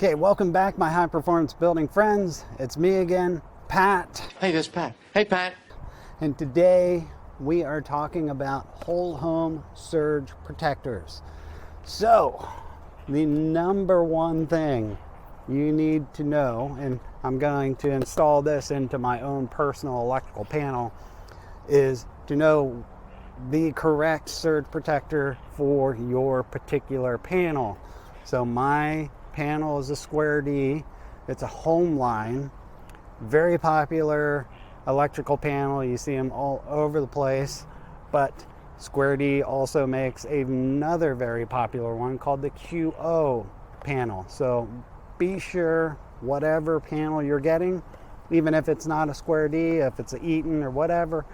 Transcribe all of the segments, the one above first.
Okay, welcome back, my high performance building friends. It's me again, Pat. Hey, this is Pat. Hey, Pat. And today we are talking about whole home surge protectors. So, the number one thing you need to know, and I'm going to install this into my own personal electrical panel, is to know the correct surge protector for your particular panel. So my panel is a Square D. It's a HOMELINE, very popular electrical panel. You see them all over the place, but Square D also makes another very popular one called the QO panel. So be sure whatever panel you're getting, even if it's not a Square D, if it's a Eaton or whatever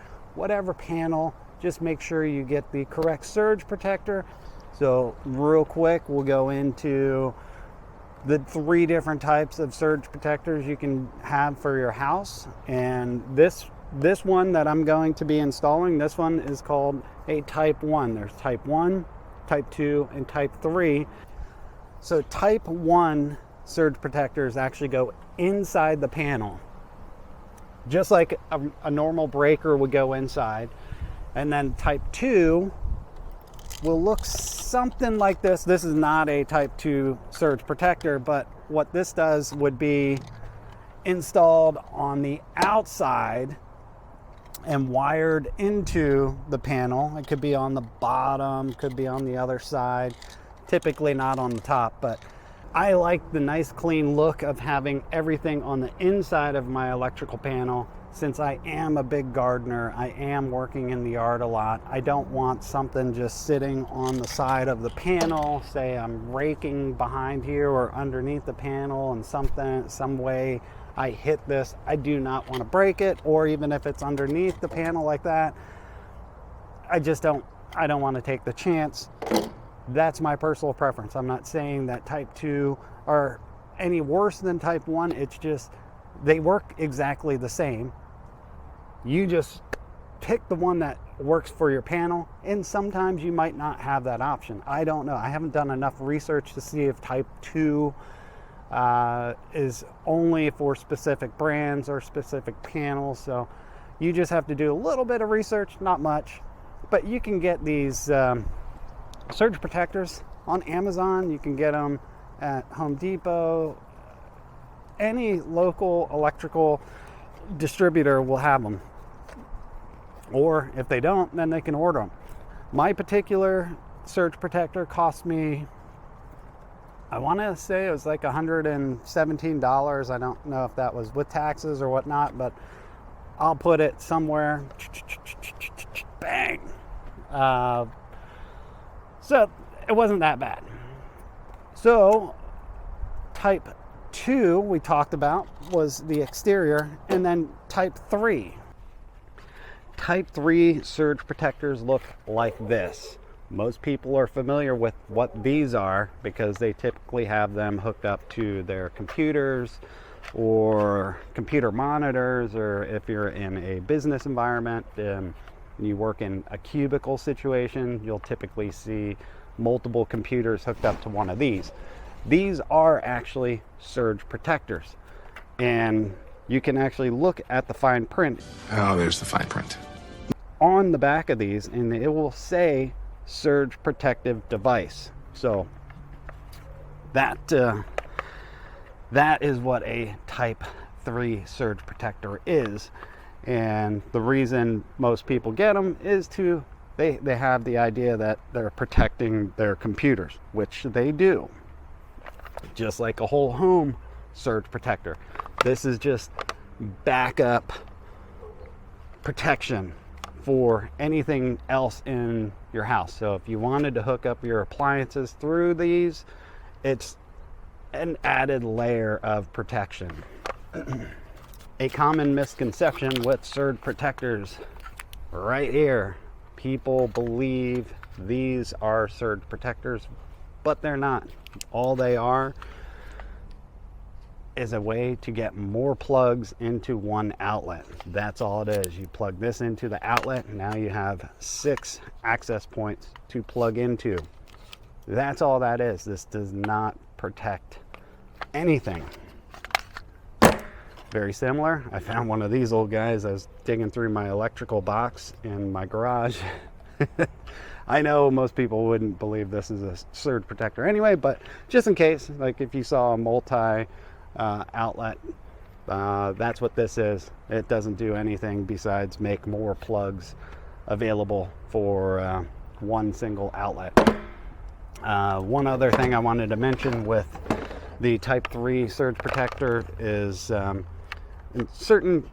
panel, just make sure you get the correct surge protector. So real quick, we'll go into the 3 different types of surge protectors you can have for your house. And this one that I'm going to be installing, this one is called a type 1. There's type 1, type 2, and type 3. So type 1 surge protectors actually go inside the panel, just like a normal breaker would go inside. And then type 2 will look something like this. This is not a type 2 surge protector, but what this does would be installed on the outside and wired into the panel. It could be on the bottom, could be on the other side, typically not on the top, but I like the nice clean look of having everything on the inside of my electrical panel. Since I am a big gardener, I am working in the yard a lot. I don't want something just sitting on the side of the panel. Say I'm raking behind here or underneath the panel and some way I hit this. I do not want to break it, or even if it's underneath the panel like that, I don't want to take the chance. That's my personal preference. I'm not saying that type 2 are any worse than type 1. It's just they work exactly the same. You just pick the one that works for your panel, and sometimes you might not have that option. I don't know. I haven't done enough research to see if type 2 is only for specific brands or specific panels. So you just have to do a little bit of research, not much. But you can get these surge protectors on Amazon. You can get them at Home Depot. Any local electrical distributor will have them, or if they don't, then they can order them. My particular surge protector cost me, I want to say it was like $117. I don't know if that was with taxes or whatnot, but I'll put it somewhere. Bang. So it wasn't that bad. So type 2 we talked about was the exterior, and then type 3. Type 3 surge protectors look like this. Most people are familiar with what these are because they typically have them hooked up to their computers or computer monitors, or if you're in a business environment and you work in a cubicle situation, you'll typically see multiple computers hooked up to one of these. These are actually surge protectors, and you can actually look at the fine print. Oh, there's the fine print On the back of these, and it will say surge protective device. So that is what a type 3 surge protector is. And the reason most people get them is they have the idea that they're protecting their computers, which they do. Just like a whole home surge protector. This is just backup protection for anything else in your house. So if you wanted to hook up your appliances through these, it's an added layer of protection. A common misconception with surge protectors right here. People believe these are surge protectors, but they're not. All they are is a way to get more plugs into one outlet. That's all it is. You plug this into the outlet, and now you have 6 access points to plug into. That's all that is. This does not protect anything. Very similar. I found one of these old guys. I was digging through my electrical box in my garage. I know most people wouldn't believe this is a surge protector anyway, but just in case, like if you saw a multi outlet, that's what this is. It doesn't do anything besides make more plugs available for one single outlet. One other thing I wanted to mention with the Type 3 surge protector is in certain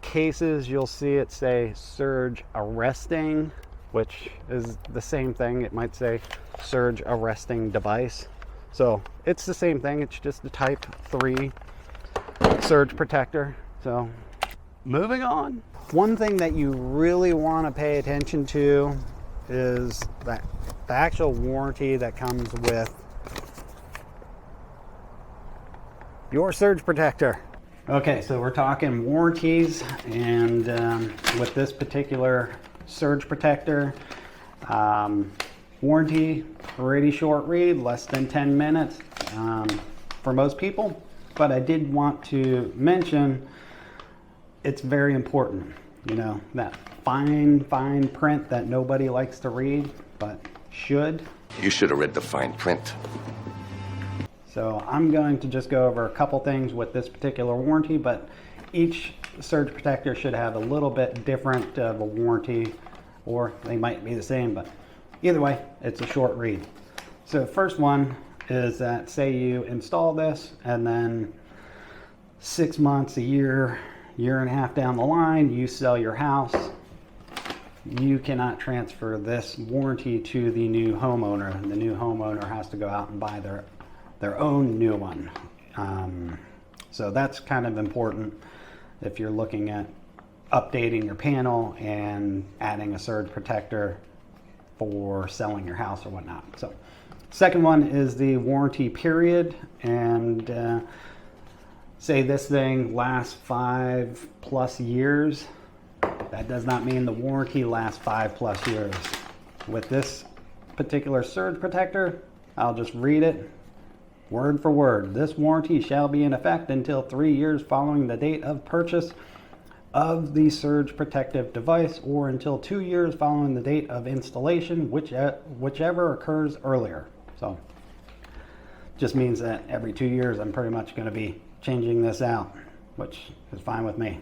cases you'll see it say surge arresting, which is the same thing. It might say surge arresting device. So it's the same thing. It's just a Type 3 surge protector. So moving on. One thing that you really want to pay attention to is that the actual warranty that comes with your surge protector. Okay, so we're talking warranties, and with this particular surge protector, warranty, pretty short read, less than 10 minutes for most people. But I did want to mention it's very important, you know, that fine print that nobody likes to read, but should. You should have read the fine print. So I'm going to just go over a couple things with this particular warranty, but each surge protector should have a little bit different of a warranty, or they might be the same, but either way, it's a short read. So first one is that, say you install this and then 6 months, a year, year and a half down the line, you sell your house, you cannot transfer this warranty to the new homeowner. The new homeowner has to go out and buy their own new one. So that's kind of important if you're looking at updating your panel and adding a surge protector for selling your house or whatnot. So second one is the warranty period, and say this thing lasts 5+ years. That does not mean the warranty lasts 5+ years. With this particular surge protector, I'll just read it word for word. This warranty shall be in effect until 3 years following the date of purchase of the surge protective device, or until 2 years following the date of installation, whichever occurs earlier. So just means that every 2 years I'm pretty much going to be changing this out, which is fine with me.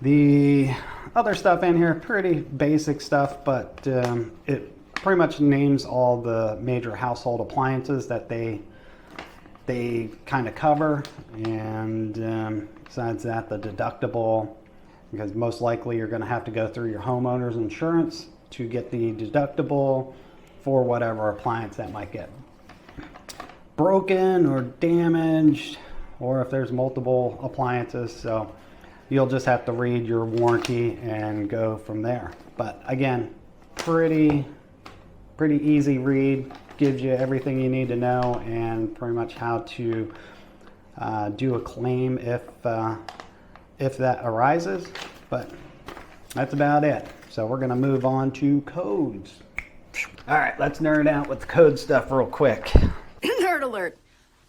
The other stuff in here, pretty basic stuff, but it pretty much names all the major household appliances that they kind of cover, and besides that, the deductible, because most likely you're going to have to go through your homeowner's insurance to get the deductible for whatever appliance that might get broken or damaged, or if there's multiple appliances. So you'll just have to read your warranty and go from there. But again, pretty easy read, gives you everything you need to know, and pretty much how to do a claim if that arises. But that's about it. So we're going to move on to codes. All right, let's nerd out with the code stuff real quick. Nerd alert!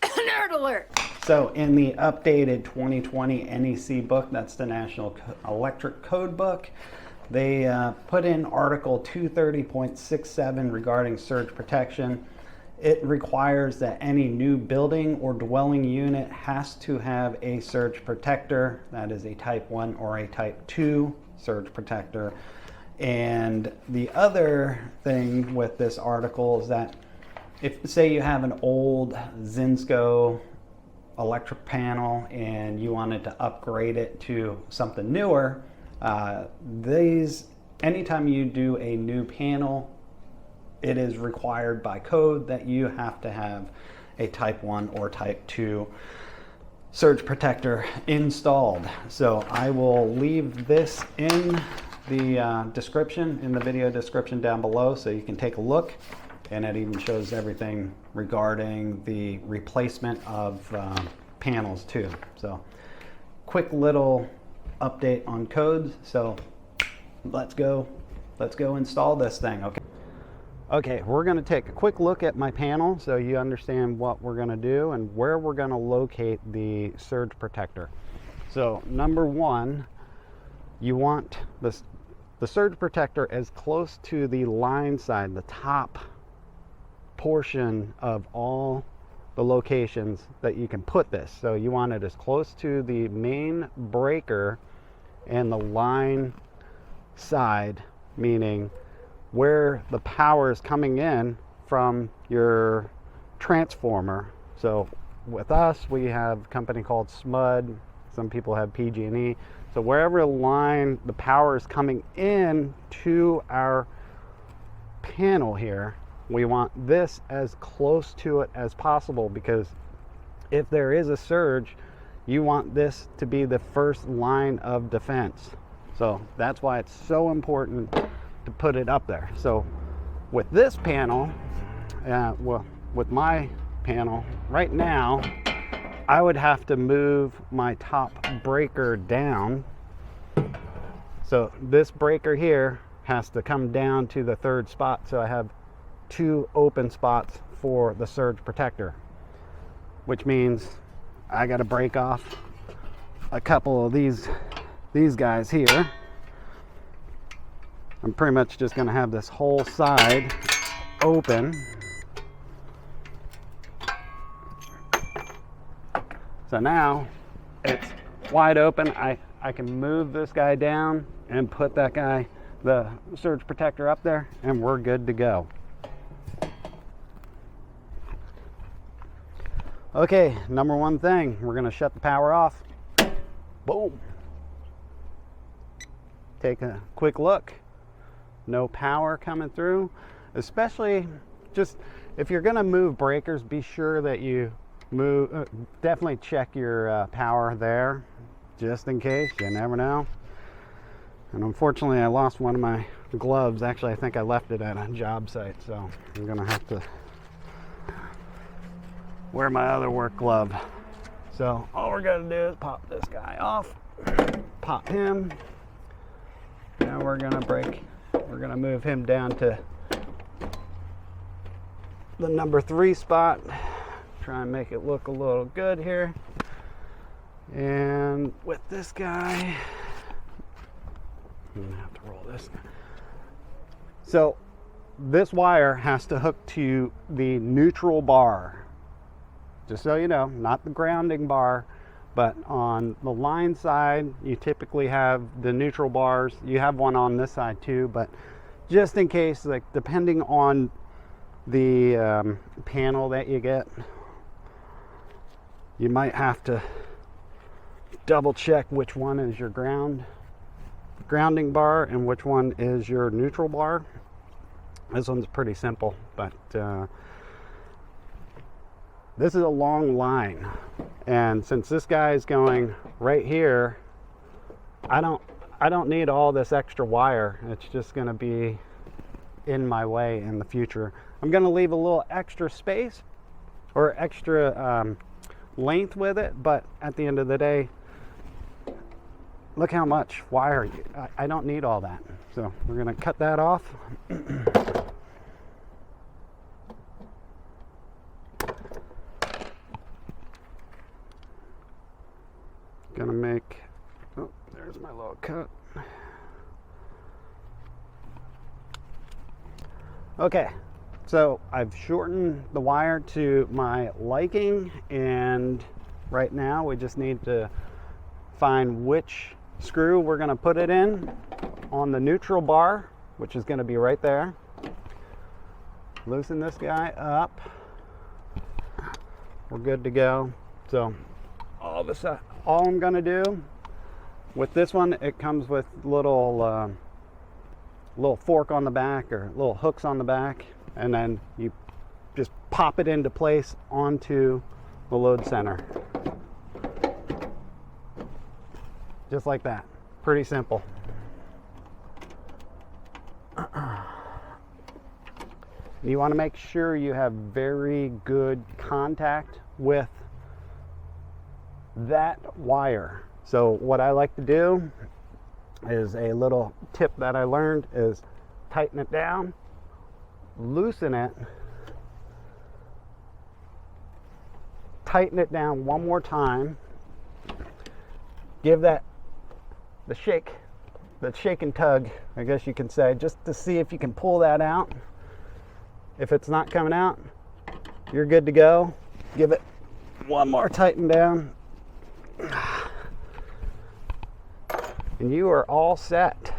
Nerd alert! So in the updated 2020 NEC book, that's the National Electric Code Book, they put in Article 230.67 regarding surge protection. It requires that any new building or dwelling unit has to have a surge protector. That is a Type 1 or a Type 2 surge protector. And the other thing with this article is that if, say, you have an old Zinsco electric panel and you wanted to upgrade it to something newer, anytime you do a new panel, it is required by code that you have to have a Type 1 or Type 2 surge protector installed. So I will leave this in the description, in the video description down below, so you can take a look, and it even shows everything regarding the replacement of panels too. So quick little update on codes. So let's go install this thing. Okay. Okay, we're going to take a quick look at my panel so you understand what we're going to do and where we're going to locate the surge protector. So number one, you want the surge protector as close to the line side, the top portion of all the locations that you can put this. So you want it as close to the main breaker and the line side, meaning where the power is coming in from your transformer. So with us, we have a company called SMUD. Some people have PG&E. So wherever line the power is coming in to our panel here, we want this as close to it as possible, because if there is a surge, you want this to be the first line of defense. So that's why it's so important to put it up there. So with this panel, well, with my panel right now, I would have to move my top breaker down. So this breaker here has to come down to the third spot, so I have 2 open spots for the surge protector, which means I got to break off a couple of these guys here. I'm pretty much just going to have this whole side open. So now it's wide open. I can move this guy down and put that guy, the surge protector, up there, and we're good to go. Okay, number one thing, we're going to shut the power off. Boom. Take a quick look. No power coming through. Especially just if you're going to move breakers, be sure that you move, definitely check your power there, just in case. You never know. And unfortunately, I lost one of my gloves. Actually, I think I left it at a job site, so I'm going to have to wear my other work glove. So all we're going to do is pop this guy off, pop him. Now we're going to move him down to the number 3 spot. Try and make it look a little good here. And with this guy, I'm going to have to roll this. So this wire has to hook to the neutral bar. Just so you know, not the grounding bar, but on the line side, you typically have the neutral bars. You have one on this side too, but just in case, like depending on the panel that you get, you might have to double check which one is your grounding bar and which one is your neutral bar. This one's pretty simple, but this is a long line, and since this guy is going right here, I don't need all this extra wire. It's just going to be in my way in the future. I'm going to leave a little extra space or extra length with it, but at the end of the day, look how much wire. I don't need all that, so we're going to cut that off. Gonna make, oh, there's my little cut. Okay, so I've shortened the wire to my liking, and right now we just need to find which screw we're gonna put it in on the neutral bar, which is gonna be right there. Loosen this guy up. We're good to go. So all I'm gonna do with this one, it comes with little fork on the back or little hooks on the back, and then you just pop it into place onto the load center, just like that. Pretty simple. You want to make sure you have very good contact with that wire. So what I like to do is, a little tip that I learned is tighten it down, loosen it, tighten it down one more time, give that the shake and tug, I guess you can say, just to see if you can pull that out. If it's not coming out, you're good to go. Give it one more tighten down, and you are all set.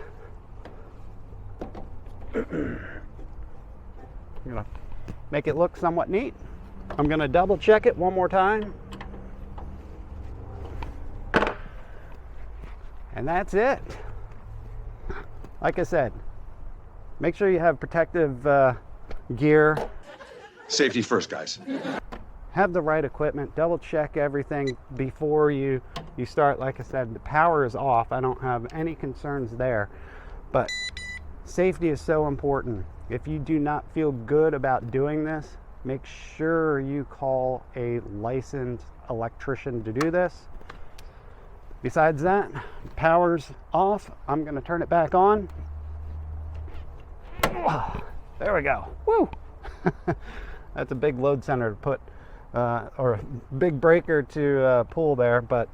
I'm gonna make it look somewhat neat. I'm gonna double check it one more time. And that's it. Like I said, make sure you have protective gear. Safety first, guys. Have the right equipment. Double check everything before you start. Like I said, the power is off. I don't have any concerns there. But safety is so important. If you do not feel good about doing this, make sure you call a licensed electrician to do this. Besides that, power's off. I'm going to turn it back on. There we go. Woo! That's a big load center to put, or a big breaker to pull there, but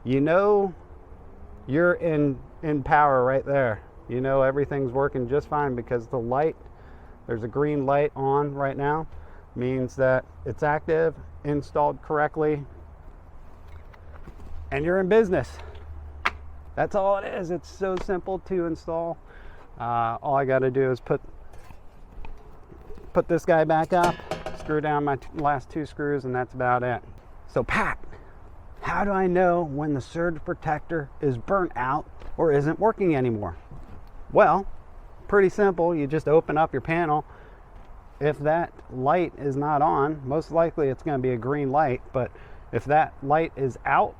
you know you're in power right there. You know everything's working just fine because the light, there's a green light on right now, means that it's active, installed correctly, and you're in business. That's all it is. It's so simple to install. All I got to do is put this guy back up, screw down my last two screws, and that's about it. So Pat, how do I know when the surge protector is burnt out or isn't working anymore? Well, pretty simple. You just open up your panel. If that light is not on, most likely it's going to be a green light, but if that light is out,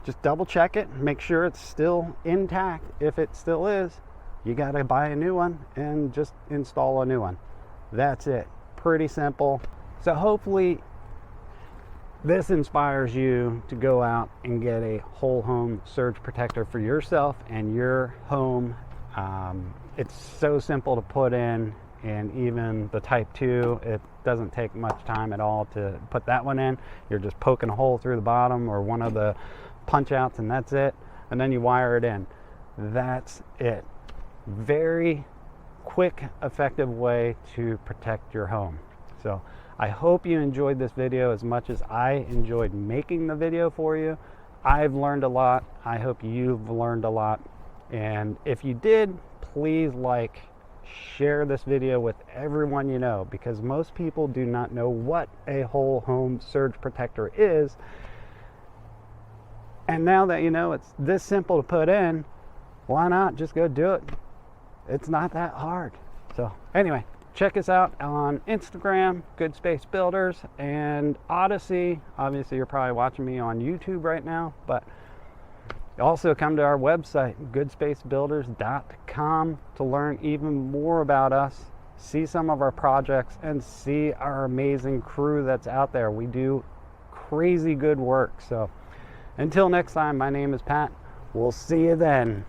just double check it, make sure it's still intact. If it still is, you got to buy a new one and just install a new one. That's it. Pretty simple. So hopefully this inspires you to go out and get a whole home surge protector for yourself and your home. It's so simple to put in, and even the type 2, it doesn't take much time at all to put that one in. You're just poking a hole through the bottom or one of the punch outs, and that's it, and then you wire it in. That's it. Very quick, effective way to protect your home. So I hope you enjoyed this video as much as I enjoyed making the video for you. I've learned a lot. I hope you've learned a lot, and if you did, please share this video with everyone you know, because most people do not know what a whole home surge protector is. And now that you know it's this simple to put in, why not just go do it? It's not that hard. So anyway, check us out on Instagram, Good Space Builders, and Odysee. Obviously you're probably watching me on YouTube right now, but also come to our website, goodspacebuilders.com, to learn even more about us, see some of our projects, and see our amazing crew that's out there. We do crazy good work. So until next time, my name is Pat. We'll see you then.